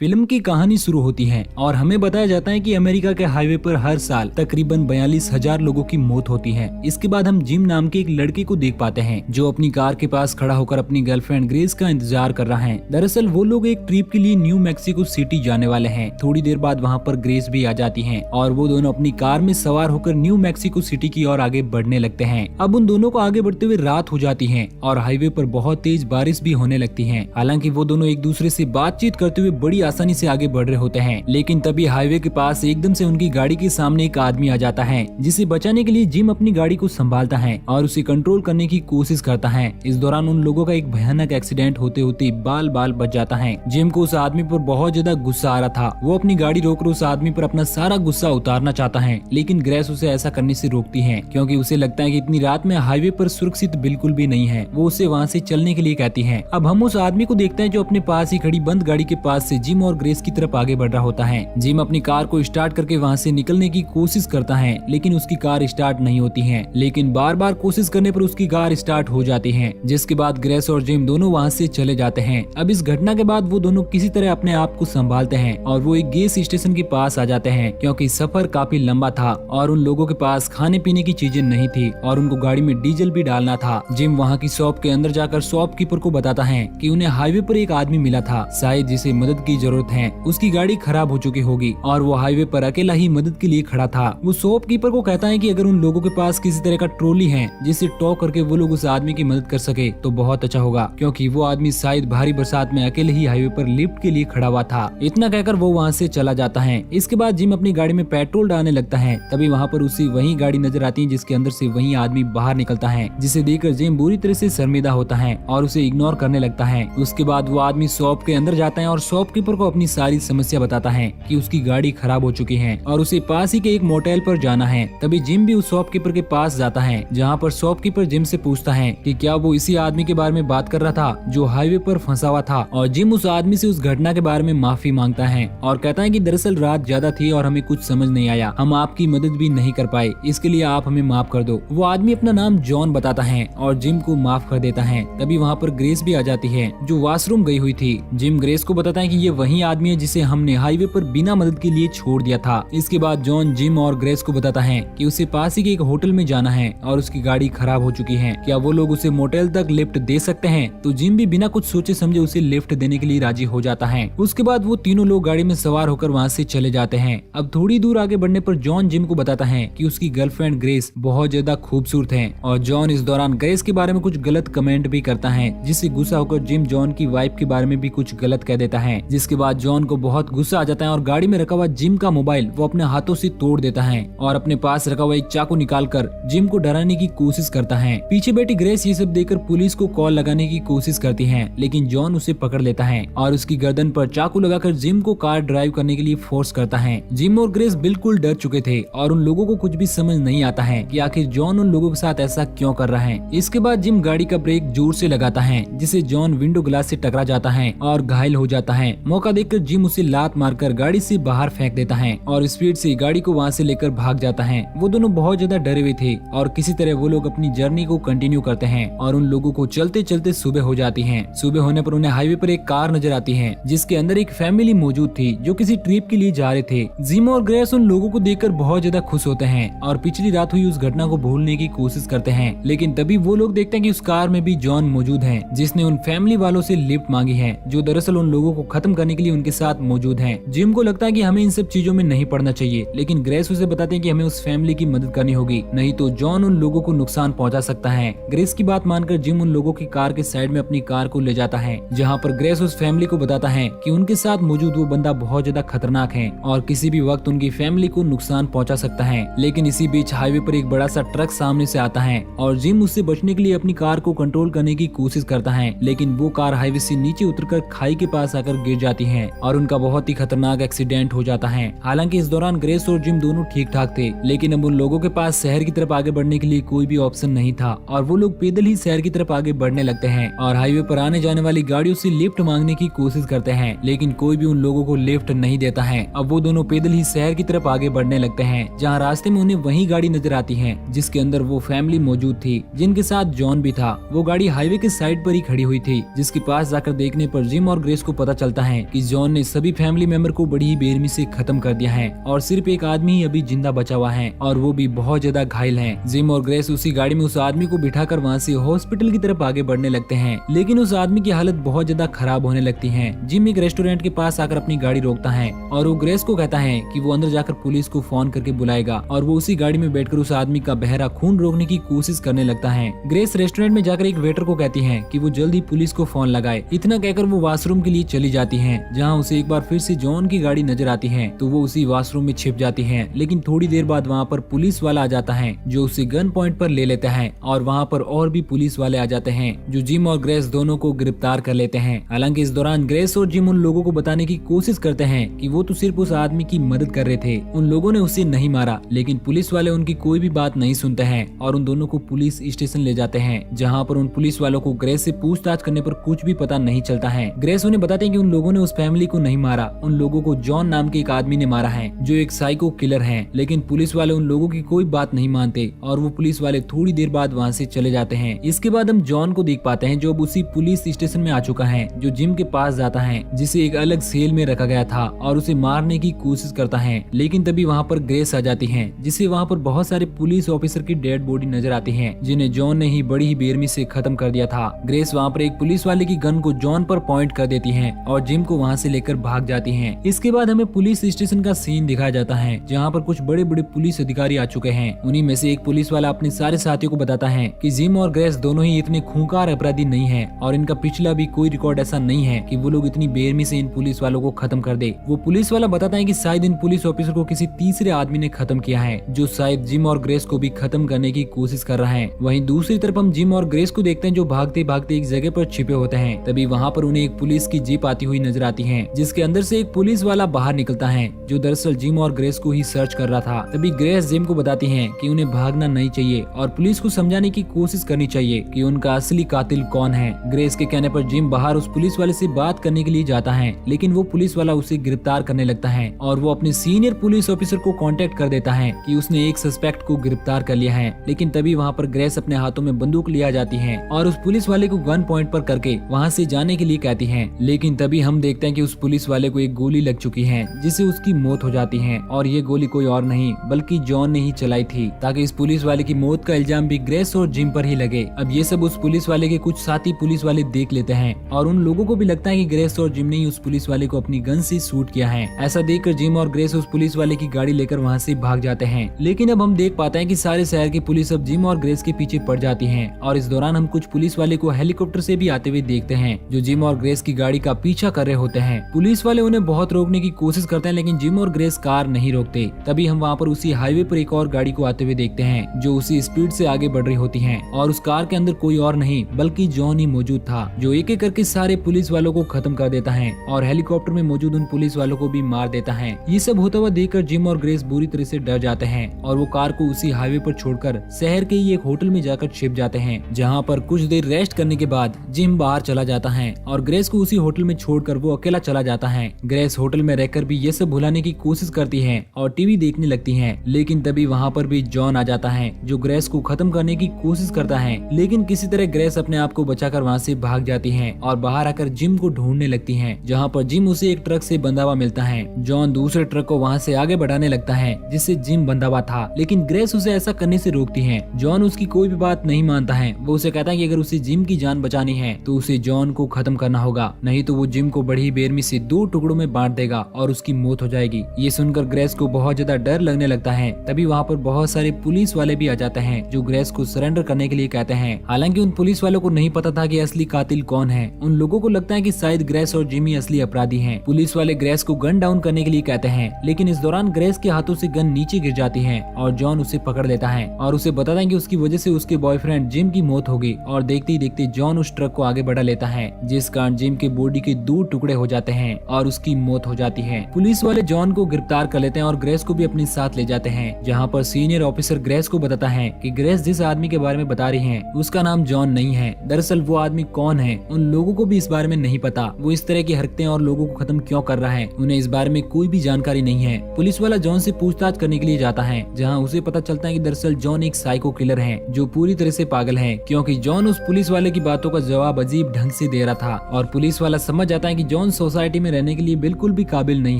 Film की कहानी शुरू होती है और हमें बताया जाता है कि अमेरिका के हाईवे पर हर साल तकरीबन 42,000 लोगों की मौत होती है। इसके बाद हम जिम नाम के एक लड़के को देख पाते हैं जो अपनी कार के पास खड़ा होकर अपनी गर्लफ्रेंड ग्रेस का इंतजार कर रहा है। दरअसल वो लोग एक ट्रिप के लिए न्यू मैक्सिको सिटी जाने वाले हैं। थोड़ी देर बाद वहाँ पर ग्रेस भी आ जाती है और वो दोनों अपनी कार में सवार होकर न्यू मैक्सिको सिटी की ओर आगे बढ़ने लगते हैं। अब उन दोनों को आगे बढ़ते हुए रात हो जाती है और हाईवे पर बहुत तेज बारिश भी होने लगती है। हालांकि वो दोनों एक दूसरे से बातचीत करते हुए बड़ी आसानी से आगे बढ़ रहे होते हैं, लेकिन तभी हाईवे के पास एकदम से उनकी गाड़ी के सामने एक आदमी आ जाता है, जिसे बचाने के लिए जिम अपनी गाड़ी को संभालता है और उसे कंट्रोल करने की कोशिश करता है। इस दौरान उन लोगों का एक भयानक एक्सीडेंट होते होते बाल बाल बच जाता है। जिम को उस आदमी पर बहुत ज्यादा गुस्सा आ रहा था। वो अपनी गाड़ी रोककर उस आदमी पर अपना सारा गुस्सा उतारना चाहता है, लेकिन ग्रेस उसे ऐसा करने से रोकती है क्योंकि उसे लगता है कि इतनी रात में हाईवे पर सुरक्षित बिल्कुल भी नहीं है। वो उसे वहाँ से चलने के लिए कहती है। अब हम उस आदमी को देखते हैं जो अपने पास ही खड़ी बंद गाड़ी के पास से जिम और ग्रेस की तरफ आगे बढ़ रहा होता है। जिम अपनी कार को स्टार्ट करके वहाँ से निकलने की कोशिश करता है, लेकिन उसकी कार स्टार्ट नहीं होती है। लेकिन बार बार कोशिश करने पर उसकी कार स्टार्ट हो जाती है, जिसके बाद ग्रेस और जिम दोनों वहाँ से चले जाते हैं। अब इस घटना के बाद वो दोनों किसी तरह अपने आप को संभालते हैं और वो एक गैस स्टेशन के पास आ जाते हैं क्योंकि सफर काफी लंबा था और उन लोगों के पास खाने पीने की चीजें नहीं थी और उनको गाड़ी में डीजल भी डालना था। जिम वहाँ की शॉप के अंदर जाकर शॉपकीपर को बताता है कि उन्हें हाईवे पर एक आदमी मिला था, शायद जिसे मदद की जरूरत है। उसकी गाड़ी खराब हो चुकी होगी और वो हाईवे पर अकेला ही मदद के लिए खड़ा था। वो शॉपकीपर को कहता है कि अगर उन लोगों के पास किसी तरह का ट्रॉली है जिससे टॉ करके वो लोग उस आदमी की मदद कर सके तो बहुत अच्छा होगा, क्योंकि वो आदमी शायद भारी बरसात में अकेले ही हाईवे पर लिफ्ट के लिए खड़ा हुआ था। इतना कहकर वो वहाँ से चला जाता है। इसके बाद जिम अपनी गाड़ी में पेट्रोल डालने लगता है। तभी वहाँ पर उसी वही गाड़ी नजर आती है जिसके अंदर से वही आदमी बाहर निकलता है, जिसे देखकर जिम बुरी तरह से शर्मिंदा होता है और उसे इग्नोर करने लगता है। उसके बाद वो आदमी शॉप के अंदर जाता है और शॉपकीपर को अपनी सारी समस्या बताता है कि उसकी गाड़ी खराब हो चुकी है और उसे पास ही के एक मोटेल पर जाना है। तभी जिम भी उस शॉपकीपर के पास जाता है, जहाँ पर शॉपकीपर जिम से पूछता है कि क्या वो इसी आदमी के बारे में बात कर रहा था जो हाईवे पर फंसा हुआ था। और जिम उस आदमी से उस घटना के बारे में माफी मांगता है और कहता है कि दरअसल रात ज्यादा थी और हमें कुछ समझ नहीं आया, हम आपकी मदद भी नहीं कर पाए, इसके लिए आप हमें माफ कर दो। वो आदमी अपना नाम जॉन बताता है और जिम को माफ कर देता है। तभी वहाँ पर ग्रेस भी आ जाती है जो वॉशरूम गई हुई थी। जिम ग्रेस को बताता है कि ये वही आदमी है जिसे हमने हाईवे पर बिना मदद के लिए छोड़ दिया था। इसके बाद जॉन जिम और ग्रेस को बताता है कि उसे पास ही के एक होटल में जाना है और उसकी गाड़ी खराब हो चुकी है, क्या वो लोग उसे मोटेल तक लिफ्ट दे सकते हैं। तो जिम भी बिना कुछ सोचे समझे उसे लिफ्ट देने के लिए राजी हो जाता है। उसके बाद वो तीनों लोग गाड़ी में सवार होकर वहाँ से चले जाते हैं। अब थोड़ी दूर आगे बढ़ने पर जॉन जिम को बताता है कि उसकी गर्लफ्रेंड ग्रेस बहुत ज्यादा खूबसूरत है और जॉन इस दौरान ग्रेस के बारे में कुछ गलत कमेंट भी करता है, जिससे गुस्सा होकर जिम जॉन की वाइफ के बारे में भी कुछ गलत कह देता है। जिसके बाद जॉन को बहुत गुस्सा आ जाता है और गाड़ी में रखा हुआ जिम का मोबाइल वो अपने हाथों से तोड़ देता है और अपने पास रखा हुआ एक चाकू निकालकर जिम को डराने की कोशिश करता है। पीछे बैठी ग्रेस ये सब देखकर पुलिस को कॉल लगाने की कोशिश करती है, लेकिन जॉन उसे पकड़ लेता है और उसकी गर्दन पर चाकू लगाकर जिम को कार ड्राइव करने के लिए फोर्स करता है। जिम और ग्रेस बिल्कुल डर चुके थे और उन लोगों को कुछ भी समझ नहीं आता है कि आखिर जॉन उन लोगों के साथ ऐसा क्यों कर रहा है। इसके बाद जिम गाड़ी का ब्रेक जोर से लगाता है, जिसे जॉन विंडो ग्लास से टकरा जाता है और घायल हो जाता है। मौका देखकर जिम उसे लात मारकर गाड़ी से बाहर फेंक देता है और स्पीड से गाड़ी को वहाँ से लेकर भाग जाता है। वो दोनों बहुत ज्यादा डरे हुए थे और किसी तरह वो लोग अपनी जर्नी को कंटिन्यू करते हैं और उन लोगों को चलते चलते सुबह हो जाती है। सुबह होने पर उन्हें हाईवे पर एक कार नजर आती है जिसके अंदर एक फैमिली मौजूद थी जो किसी ट्रिप के लिए जा रहे थे। जिम और ग्रेस उन लोगों को देखकर बहुत ज्यादा खुश होते हैं और पिछली रात हुई उस घटना को भूलने की कोशिश करते हैं, लेकिन तभी वो लोग देखते हैं कि उस कार में भी जॉन मौजूद है जिसने उन फैमिली वालों से लिफ्ट मांगी है, जो दरअसल उन लोगों को खत्म करने के लिए उनके साथ मौजूद है। जिम को लगता है कि हमें इन सब चीजों में नहीं पड़ना चाहिए, लेकिन ग्रेस उसे बताते हैं कि हमें उस फैमिली की मदद करनी होगी, नहीं तो जॉन उन लोगों को नुकसान पहुंचा सकता है। ग्रेस की बात मानकर जिम उन लोगों की कार के साइड में अपनी कार को ले जाता है, जहाँ पर ग्रेस उस फैमिली को बताता है कि उनके साथ मौजूद वो बंदा बहुत ज्यादा खतरनाक है और किसी भी वक्त उनकी फैमिली को नुकसान पहुंचा सकता है। लेकिन इसी बीच हाईवे पर एक बड़ा सा ट्रक सामने से आता है और जिम उससे बचने के लिए अपनी कार को कंट्रोल करने की कोशिश करता है, लेकिन वो कार हाईवे से नीचे उतरकर खाई के पास आकर गिर जाती है और उनका बहुत ही खतरनाक एक्सीडेंट हो जाता है। हालांकि इस दौरान ग्रेस और जिम दोनों ठीक ठाक थे, लेकिन अब उन लोगों के पास शहर की तरफ आगे बढ़ने के लिए कोई भी ऑप्शन नहीं था और वो लोग पैदल ही शहर की तरफ आगे बढ़ने लगते हैं और हाईवे पर आने जाने वाली गाड़ियों से लिफ्ट मांगने की कोशिश करते हैं, लेकिन कोई भी उन लोगों को लिफ्ट नहीं देता है। अब वो दोनों पैदल ही शहर की तरफ आगे बढ़ने लगते हैं, जहाँ रास्ते में उन्हें वही गाड़ी नजर आती है जिसके अंदर वो फैमिली मौजूद थी, जिनके साथ जॉन भी था। वो गाड़ी हाईवे के साइड पर ही खड़ी हुई थी, जिसके पास जाकर देखने पर जिम और ग्रेस को पता चलता है कि जॉन ने सभी फैमिली मेंबर को बड़ी ही बेरहमी से खत्म कर दिया है और सिर्फ एक आदमी ही अभी जिंदा बचा हुआ है और वो भी बहुत ज्यादा घायल है। जिम और ग्रेस उसी गाड़ी में उस आदमी को बिठाकर वहाँ से हॉस्पिटल की तरफ आगे बढ़ने लगते हैं, लेकिन उस आदमी की हालत बहुत ज्यादा खराब होने लगती है। जिम एक रेस्टोरेंट के पास आकर अपनी गाड़ी रोकता है और वो ग्रेस को कहता है कि वो अंदर जाकर पुलिस को फोन करके बुलाएगा और वो उसी गाड़ी में बैठकर उस आदमी का बहरा खून रोकने की कोशिश करने लगता है। ग्रेस रेस्टोरेंट में जाकर एक वेटर को कहती है कि वो जल्दी पुलिस को फोन लगाए। इतना कहकर वो वॉशरूम के लिए चली जाती है, जहाँ उसे एक बार फिर से जॉन की गाड़ी नजर आती है तो वो उसी वॉशरूम में छिप जाती है। लेकिन थोड़ी देर बाद वहाँ पर पुलिस वाला आ जाता है जो उसे गन पॉइंट पर ले लेता है और वहाँ पर और भी पुलिस वाले आ जाते हैं जो जिम और ग्रेस दोनों को गिरफ्तार कर लेते हैं। हालांकि इस दौरान ग्रेस और जिम उन लोगों को बताने की कोशिश करते हैं कि वो तो सिर्फ उस आदमी की मदद कर रहे थे, उन लोगों ने उसे नहीं मारा। लेकिन पुलिस वाले उनकी कोई भी बात नहीं सुनते हैं और उन दोनों को पुलिस स्टेशन ले जाते हैं, जहाँ पर उन पुलिस वालों को ग्रेस से पूछताछ करने पर कुछ भी पता नहीं चलता है। ग्रेस उन्हें बताते हैं कि उन लोगों ने उस फैमिली को नहीं मारा, उन लोगों को जॉन नाम के एक आदमी ने मारा है जो एक साइको किलर है। लेकिन पुलिस वाले उन लोगों की कोई बात नहीं मानते और वो पुलिस वाले थोड़ी देर बाद वहाँ से चले जाते हैं। इसके बाद हम जॉन को देख पाते हैं जो अब उसी पुलिस स्टेशन में आ चुका है, जो जिम के पास जाता है जिसे एक अलग सेल में रखा गया था और उसे मारने की कोशिश करता है। लेकिन तभी वहाँ पर ग्रेस आ जाती है, जिसे वहाँ पर बहुत सारे पुलिस ऑफिसर की डेड बॉडी नजर आती है जिन्हें जॉन ने ही बड़ी ही बेरहमी से खत्म कर दिया था। ग्रेस वहाँ पर एक पुलिस वाले की गन को जॉन पर पॉइंट कर देती है और जिम को वहाँ से लेकर भाग जाती है। इसके बाद हमें पुलिस स्टेशन का सीन दिखाया जाता है जहाँ पर कुछ बड़े बड़े पुलिस अधिकारी आ चुके हैं। उन्हीं में से एक पुलिस वाला अपने सारे साथियों को बताता है कि जिम और ग्रेस दोनों ही इतने खूंखार अपराधी नहीं है और इनका पिछला भी कोई रिकॉर्ड ऐसा नहीं है कि वो लोग इतनी बेरहमी से इन पुलिस वालों को खत्म कर दे। वो पुलिस वाला बताता है कि शायद इन पुलिस ऑफिसर को किसी तीसरे आदमी ने खत्म किया है जो शायद जिम और ग्रेस को भी खत्म करने की कोशिश कर रहा है। वहीं दूसरी तरफ हम जिम और ग्रेस को देखते हैं जो भागते भागते एक जगह पर छिपे होते हैं। तभी वहाँ पर उन्हें एक पुलिस की जीप आती हुई नजर आती है जिसके अंदर से एक पुलिस वाला बाहर निकलता है जो दरअसल जिम और ग्रेस को ही सर्च कर रहा था। तभी ग्रेस जिम को बताती है कि उन्हें भागना नहीं चाहिए और पुलिस को समझाने की कोशिश करनी चाहिए कि उनका असली कातिल कौन है। ग्रेस के कहने पर जिम बाहर उस पुलिस वाले से बात करने के लिए जाता है, लेकिन वो पुलिस वाला उसे गिरफ्तार करने लगता है और वो अपने सीनियर पुलिस ऑफिसर को कांटेक्ट कर देता है कि उसने एक सस्पेक्ट को गिरफ्तार कर लिया है। लेकिन तभी वहाँ पर ग्रेस अपने हाथों में बंदूक लिया जाती है और उस पुलिस वाले को गन पॉइंट पर करके वहाँ से जाने के लिए कहती है। लेकिन तभी हम देखते हैं कि उस पुलिस वाले को एक गोली लग चुकी है जिससे उसकी मौत हो जाती है और ये गोली कोई और नहीं बल्कि जॉन ने ही चलाई थी ताकि इस पुलिस वाले की मौत का इल्जाम भी ग्रेस और जिम पर ही लगे। अब ये सब उस पुलिस वाले के कुछ साथी पुलिस वाले देख लेते हैं और उन लोगों को भी लगता है कि ग्रेस और जिम ने ही उस पुलिस वाले को अपनी गन से शूट किया है। ऐसा देखकर जिम और ग्रेस उस पुलिस वाले की गाड़ी लेकर वहाँ से भाग जाते हैं। लेकिन अब हम देख पाते हैं कि सारे शहर की पुलिस अब जिम और ग्रेस के पीछे पड़ जाती है और इस दौरान हम कुछ पुलिस वाले को हेलीकॉप्टर से भी आते हुए देखते हैं जो जिम और ग्रेस की गाड़ी का पीछा कर रहे होते हैं। पुलिस वाले उन्हें बहुत रोकने की कोशिश करते हैं लेकिन जिम और ग्रेस कार नहीं रोकते। तभी हम वहाँ पर उसी हाईवे पर एक और गाड़ी को आते हुए देखते हैं जो उसी स्पीड से आगे बढ़ रही होती है और उस कार के अंदर कोई और नहीं बल्कि जॉन ही मौजूद था जो एक एक करके सारे पुलिस वालों को खत्म कर देता है और हेलीकॉप्टर में मौजूद उन पुलिस वालों को भी मार देता है। ये सब होता हुआ देखकर जिम और ग्रेस बुरी तरह से डर जाते हैं और वो कार को उसी हाईवे पर छोड़कर शहर के ही एक होटल में जाकर छिप जाते हैं, जहाँ पर कुछ देर रेस्ट करने के बाद जिम बाहर चला जाता है और ग्रेस को उसी होटल में छोड़कर वो अकेला चला जाता है। ग्रेस होटल में रहकर भी ये सब भुलाने की कोशिश करती है और टीवी देखने लगती है। लेकिन तभी वहाँ पर भी जॉन आ जाता है जो ग्रेस को खत्म करने की कोशिश करता है, लेकिन किसी तरह ग्रेस अपने आप को बचाकर वहाँ से भाग जाती है और बाहर आकर जिम को ढूंढने लगती है, जहाँ पर जिम उसे एक ट्रक से बंधा हुआ मिलता है। जॉन दूसरे ट्रक को वहाँ से आगे बढ़ाने लगता है जिससे जिम बंधा हुआ था, लेकिन ग्रेस उसे ऐसा करने से रोकती है। जॉन उसकी कोई भी बात नहीं मानता है। वो उसे कहता है कि अगर उसे जिम की जान बचानी है तो उसे जॉन को खत्म करना होगा, नहीं तो वो जिम को बड़ी बेरहमी से 2 टुकड़ों में बांट देगा और उसकी मौत हो जाएगी। ये सुनकर ग्रेस को बहुत ज्यादा डर लगने लगता है। तभी वहाँ पर बहुत सारे पुलिस वाले भी आ जाते हैं जो ग्रेस को सरेंडर करने के लिए कहते हैं। हालांकि उन पुलिस वालों को नहीं पता था कि असली कातिल कौन है। उन लोगों को लगता है कि शायद ग्रेस और जिमी असली अपराधी हैं। पुलिस वाले ग्रेस को गन डाउन करने के लिए कहते हैं, लेकिन इस दौरान ग्रेस के हाथों से गन नीचे गिर जाती है और जॉन उसे पकड़ लेता है और उसे बताता है कि उसकी वजह से उसके बॉयफ्रेंड जिम की मौत होगी। और देखते ही देखते जॉन उस ट्रक को आगे बढ़ा लेता है, जिस कारण जिम के बॉडी के 2 टुकड़े हो जाते हैं और उसकी मौत हो जाती है। पुलिस वाले जॉन को गिरफ्तार कर लेते हैं और ग्रेस को भी अपने साथ ले जाते हैं, जहाँ पर सीनियर ऑफिसर ग्रेस को बताता है कि ग्रेस जिस आदमी के बारे में बता रही है उसका नाम जॉन नहीं है। दरअसल वो आदमी कौन है उन लोगों को भी इस बारे में नहीं पता। वो इस तरह की हरकतें और लोगों को खत्म क्यों कर रहा है उन्हें इस बारे में कोई भी जानकारी नहीं है। पुलिस वाला जॉन से पूछताछ करने के लिए जाता है, जहाँ उसे पता चलता है कि दरअसल जॉन एक साइको किलर है जो पूरी तरह से पागल है, क्योंकि जॉन उस पुलिस वाले की बातों का जवाब अजीब ढंग से दे रहा था और पुलिस वाला समझ जाता है कि जॉन सोसाइटी में रहने के लिए बिल्कुल भी काबिल नहीं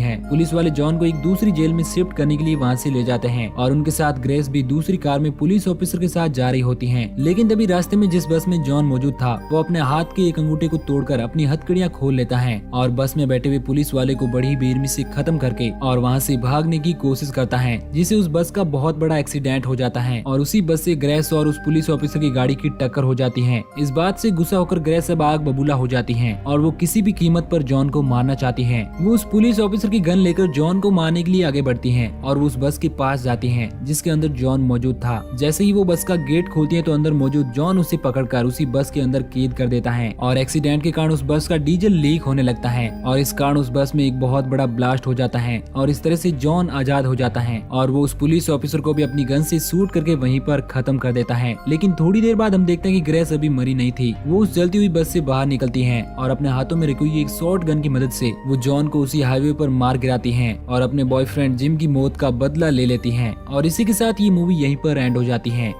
है। पुलिस वाले जॉन को एक दूसरी जेल में शिफ्ट करने के लिए वहाँ से ले जाते हैं और उनके साथ ग्रेस भी दूसरी कार में पुलिस ऑफिसर के साथ जा रही होती है। लेकिन तभी रास्ते में जिस बस में जॉन मौजूद था वो अपने हाथ के एक अंगूठे को तोड़कर अपनी हथकड़ियां खोल लेता है और बस में बैठे हुए पुलिस वाले को बड़ी बेरहमी से खत्म करके और वहाँ से भागने की कोशिश करता है, जिससे उस बस का बहुत बड़ा एक्सीडेंट हो जाता है और उसी बस से ग्रेस और उस पुलिस ऑफिसर की गाड़ी की टक्कर हो जाती है। इस बात से गुस्सा होकर ग्रेस अब आग बबूला हो जाती है और वो किसी भी कीमत पर जॉन को मारना चाहती है। वो उस पुलिस ऑफिसर की गन लेकर जॉन को मारने के लिए आगे बढ़ती है और वो उस बस के पास जाती है जिसके अंदर जॉन मौजूद था। जैसे ही वो बस का गेट खोलती है तो अंदर मौजूद जॉन उसे पकड़कर उसी बस के अंदर कैद कर देता है और एक्सीडेंट के कारण उस बस का डीजल लीक होने लगता है और इस कारण उस बस में एक बहुत बड़ा ब्लास्ट हो जाता है और इस तरह से जॉन आजाद हो जाता है और वो उस पुलिस ऑफिसर को भी अपनी गन से शूट करके वहीं पर खत्म कर देता है। लेकिन थोड़ी देर बाद हम देखते हैं कि ग्रेस अभी मरी नहीं थी। वो उस जलती हुई बस से बाहर निकलती है और अपने हाथों में रखी हुई एक शॉर्ट गन की मदद से वो जॉन को उसी हाईवे पर मार गिराती है और अपने बॉयफ्रेंड जिम की मौत का बदला ले लेती है और इसी के साथ ये मूवी यहीं पर एंड हो जाती है।